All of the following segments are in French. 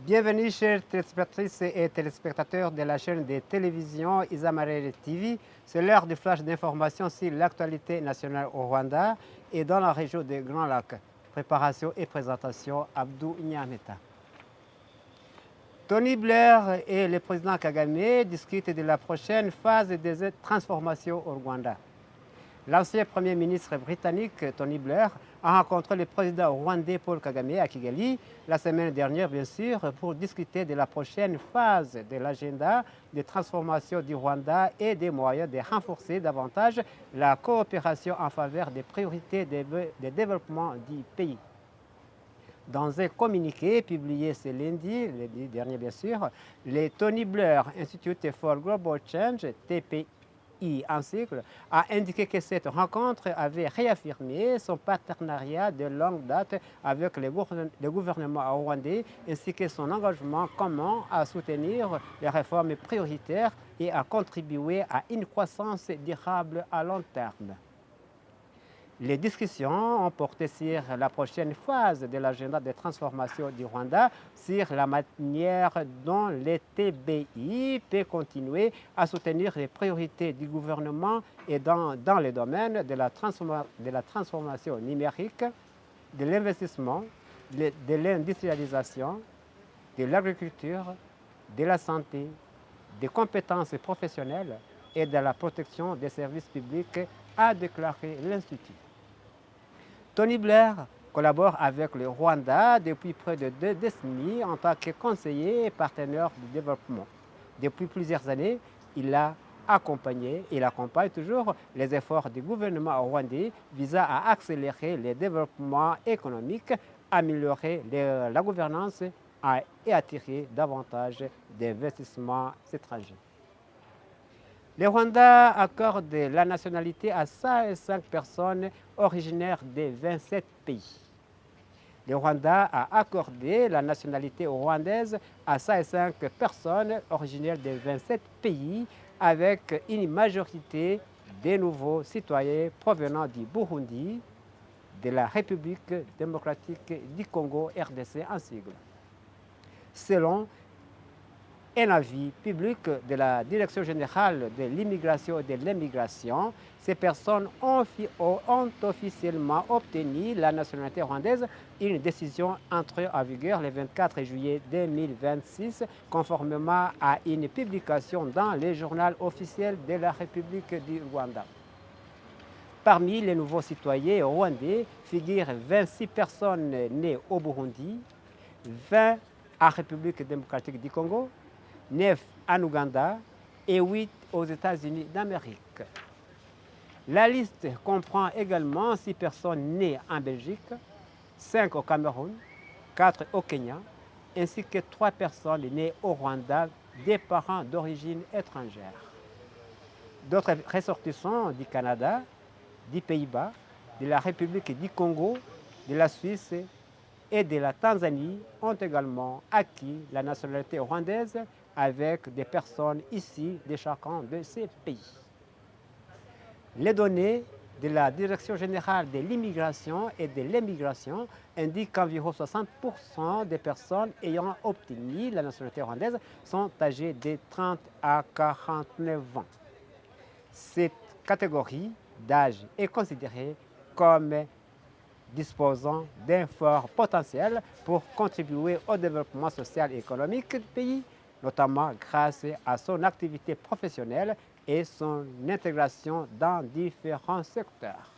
Bienvenue chers téléspectatrices et téléspectateurs de la chaîne de télévision Isamarere TV. C'est l'heure du flash d'information sur l'actualité nationale au Rwanda et dans la région des Grands Lacs. Préparation et présentation, Abdou Nyameta. Tony Blair et le président Kagame discutent de la prochaine phase des transformations au Rwanda. L'ancien Premier ministre britannique Tony Blair a rencontré le président rwandais Paul Kagame à Kigali la semaine dernière, bien sûr, pour discuter de la prochaine phase de l'agenda de transformation du Rwanda et des moyens de renforcer davantage la coopération en faveur des priorités de développement du pays. Dans un communiqué publié ce lundi dernier, bien sûr, le Tony Blair Institute for Global Change, TPI en sigle, a indiqué que cette rencontre avait réaffirmé son partenariat de longue date avec le gouvernement rwandais ainsi que son engagement commun à soutenir les réformes prioritaires et à contribuer à une croissance durable à long terme. Les discussions ont porté sur la prochaine phase de l'agenda de transformation du Rwanda, sur la manière dont le TBI peut continuer à soutenir les priorités du gouvernement et dans les domaines de la transformation numérique, de l'investissement, de l'industrialisation, de l'agriculture, de la santé, des compétences professionnelles et de la protection des services publics, a déclaré l'Institut. Tony Blair collabore avec le Rwanda depuis près de 2 décennies en tant que conseiller et partenaire du développement. Depuis plusieurs années, il accompagne toujours les efforts du gouvernement rwandais visant à accélérer le développement économique, améliorer la gouvernance et attirer davantage d'investissements étrangers. Le Rwanda accorde la nationalité à 105 personnes originaires des 27 pays. Le Rwanda a accordé la nationalité rwandaise à 105 personnes originaires des 27 pays avec une majorité de nouveaux citoyens provenant du Burundi, de la République démocratique du Congo, RDC en sigle. Selon un avis public de la Direction générale de l'immigration et de l'immigration, ces personnes ont officiellement obtenu la nationalité rwandaise. Une décision entrée en vigueur le 24 juillet 2026, conformément à une publication dans le journal officiel de la République du Rwanda. Parmi les nouveaux citoyens rwandais figurent 26 personnes nées au Burundi, 20 en République démocratique du Congo, 9 en Ouganda et 8 aux États-Unis d'Amérique. La liste comprend également 6 personnes nées en Belgique, 5 au Cameroun, 4 au Kenya, ainsi que 3 personnes nées au Rwanda des parents d'origine étrangère. D'autres ressortissants du Canada, des Pays-Bas, de la République du Congo, de la Suisse et de la Tanzanie ont également acquis la nationalité rwandaise avec des personnes issues de chacun de ces pays. Les données de la Direction générale de l'immigration et de l'immigration indiquent qu'environ 60% des personnes ayant obtenu la nationalité rwandaise sont âgées de 30 à 49 ans. Cette catégorie d'âge est considérée comme disposant d'un fort potentiel pour contribuer au développement social et économique du pays, notamment grâce à son activité professionnelle et son intégration dans différents secteurs.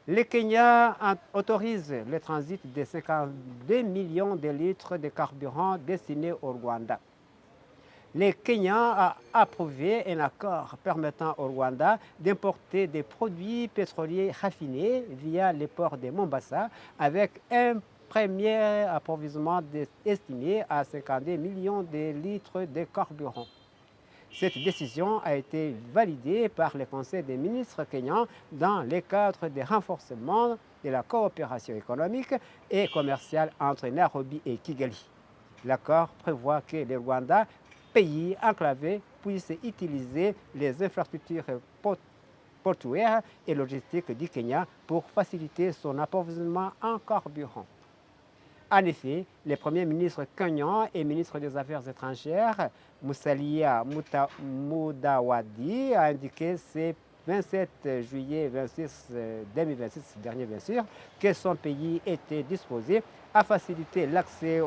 Le Kenya autorise le transit de 52 millions de litres de carburant destinés au Rwanda. Le Kenya a approuvé un accord permettant au Rwanda d'importer des produits pétroliers raffinés via le port de Mombasa avec un premier approvisionnement estimé à 52 millions de litres de carburant. Cette décision a été validée par le Conseil des ministres kenyans dans le cadre du renforcement de la coopération économique et commerciale entre Nairobi et Kigali. L'accord prévoit que le Rwanda, pays enclavé, puisse utiliser les infrastructures portuaires et logistiques du Kenya pour faciliter son approvisionnement en carburant. En effet, le Premier ministre kenyan et ministre des Affaires étrangères, Musalia Mudavadi, a indiqué ce 27 juillet 2026 dernier, bien sûr, que son pays était disposé à faciliter l'accès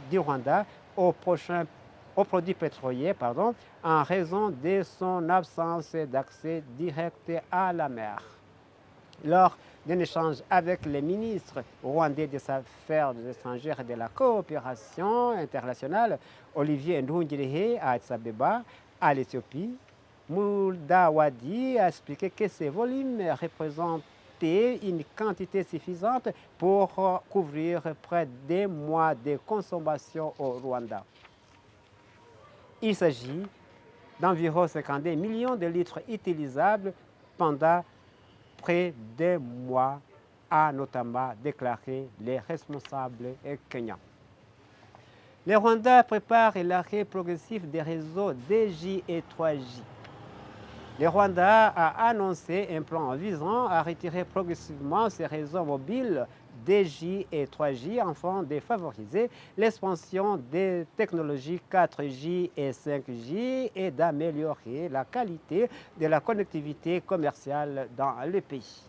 du Rwanda aux produits pétroliers en raison de son absence d'accès direct à la mer. Lors d'un échange avec le ministre rwandais des Affaires étrangères et de la coopération internationale, Olivier Nduhungirehe, à Addis Abeba, à l'Éthiopie, Mudavadi a expliqué que ces volumes représentaient une quantité suffisante pour couvrir près d'un mois de consommation au Rwanda. Il s'agit d'environ 52 millions de litres utilisables pendant près d'un mois, a notamment déclaré les responsables kenyans. Le Rwanda prépare l'arrêt progressif des réseaux 2J et 3J. Le Rwanda a annoncé un plan visant à retirer progressivement ces réseaux mobiles 2J et 3J afin de favoriser l'expansion des technologies 4J et 5J et d'améliorer la qualité de la connectivité commerciale dans le pays.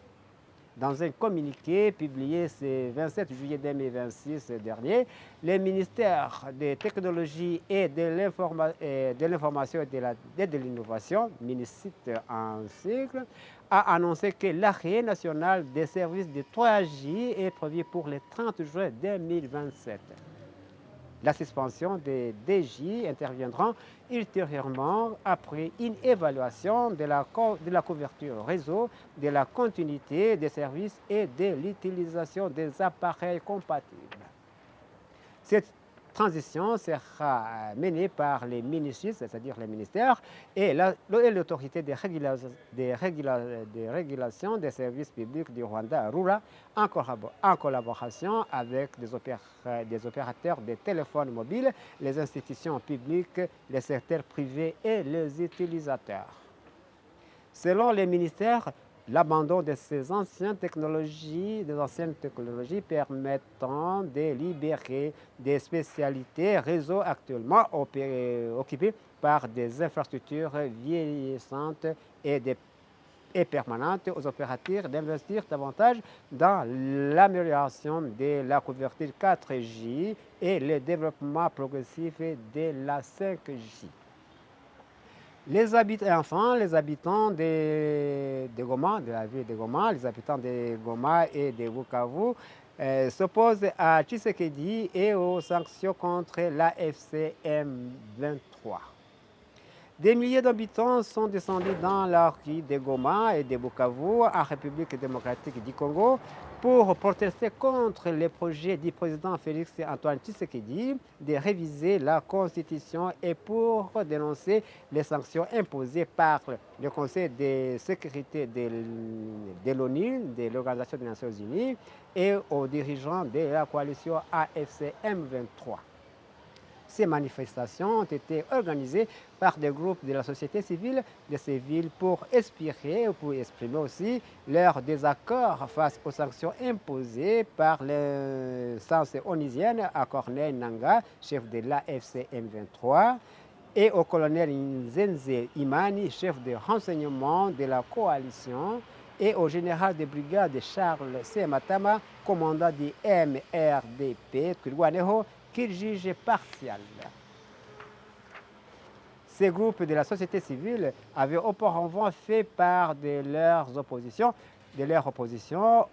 Dans un communiqué publié ce 27 juillet 2026 dernier, le ministère des Technologies et de l'Information et de l'Innovation, MINICIT en sigle, a annoncé que l'arrêt national des services de 3J est prévu pour le 30 juin 2027. La suspension des DJ interviendra ultérieurement après une évaluation de la couverture réseau, de la continuité des services et de l'utilisation des appareils compatibles. Cette transition sera menée par les ministères, c'est-à-dire les ministères, et l'autorité de régulation des services publics du Rwanda, RURA, en collaboration avec des opérateurs de téléphones mobiles, les institutions publiques, les secteurs privés et les utilisateurs. Selon les ministères, l'abandon de ces anciennes technologies permettant de libérer des spécialités réseau actuellement occupées par des infrastructures vieillissantes et permanentes aux opérateurs d'investir davantage dans l'amélioration de la couverture 4J et le développement progressif de la 5J. Les habitants de Goma, de la ville de Goma, les habitants de Goma et de Bukavu s'opposent à Tshisekedi et aux sanctions contre la FCM 23. Des milliers d'habitants sont descendus dans la rue de Goma et de Bukavu, en République démocratique du Congo, pour protester contre le projet du président Félix Antoine Tshisekedi de réviser la Constitution et pour dénoncer les sanctions imposées par le Conseil de sécurité de l'ONU, de l'Organisation des Nations Unies, et aux dirigeants de la coalition AFC M23. Ces manifestations ont été organisées par des groupes de la société civile de ces villes pour exprimer aussi leur désaccord face aux sanctions imposées par l'instance onusienne à Corneille Nangaa, chef de l'AFC M23, et au colonel Nzenze Imani, chef de renseignement de la coalition, et au général de brigade Charles C. Matama, commandant du MRDP Twirwaneho, qu'il juge partial. Ces groupes de la société civile avaient auparavant fait part de leur opposition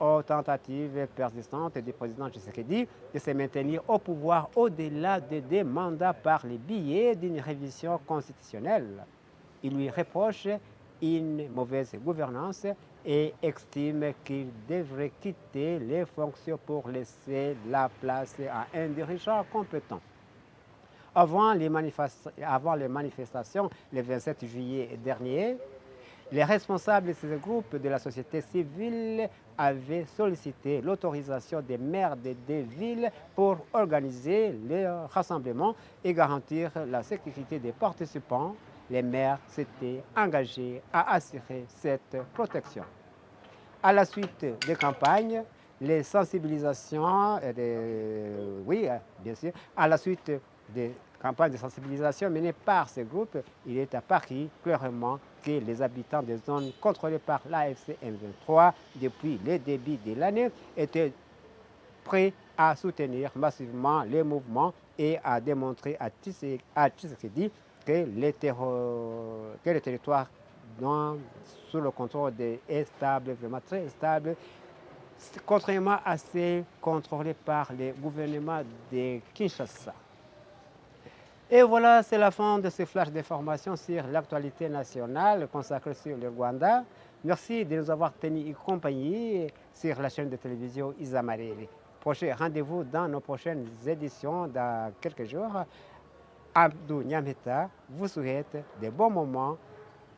aux tentatives persistantes du président Tshisekedi de se maintenir au pouvoir au-delà de 2 mandats par le biais d'une révision constitutionnelle. Il lui reproche une mauvaise gouvernance et estime qu'il devrait quitter les fonctions pour laisser la place à un dirigeant compétent. Avant les manifestations le 27 juillet dernier, les responsables de ces groupes de la société civile avaient sollicité l'autorisation des maires des 2 villes pour organiser les rassemblements et garantir la sécurité des participants. Les maires s'étaient engagés à assurer cette protection. À la suite des campagnes, les sensibilisations, oui, bien sûr, à la suite des campagnes de sensibilisation menées par ce groupe, il est apparu clairement que les habitants des zones contrôlées par l'AFC M23 depuis le début de l'année étaient prêts à soutenir massivement les mouvements et à démontrer à Tshisekedi que le territoire sous le contrôle est stable, vraiment très stable, contrairement à ceux contrôlés par le gouvernement de Kinshasa. Et voilà, c'est la fin de ce flash d'information sur l'actualité nationale consacrée sur le Rwanda. Merci de nous avoir tenus compagnie sur la chaîne de télévision Isamariri. Prochain rendez-vous dans nos prochaines éditions dans quelques jours. Abdou Nyameta vous souhaite de bons moments.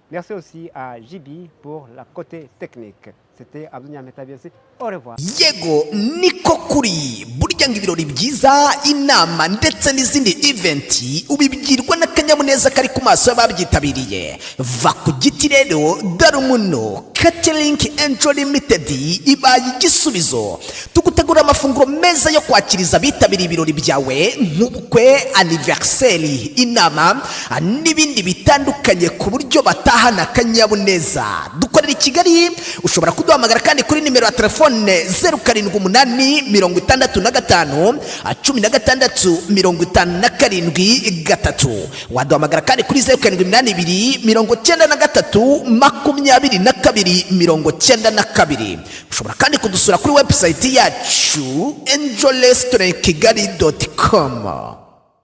Merci aussi à Jibi pour la côté technique. C'était Abdou Nyameta, bien sûr. Au revoir. Yego niko kuri burya ngo ibirori byiza inama ndetse n'izindi eventi ubibwirwa n'akanyamuneza kari ku maso y'ababyitabiriye. Va ku giti rero Darumuno Catering Angel Limited ibaye igisubizo. Tugutegura amafunguro meza yo kwakiriza abitabiriye ibirori byawe nk'ubukwe, anniversaire, inama n'ibindi bitandukanye ku buryo batahana akanyamuneza. Dukorera i Kigali, ushobora kuduhamagara kandi kuri nimero ya telefone 0785165653. Waduhamagara kandi kuri 0782232292. Ushobora kandi kudusura kuri website yacu angelrestaurantkigali.com.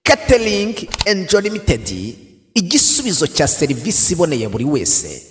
Catering Angel Limited, igisubizo cya serivisi iboneye buri wese.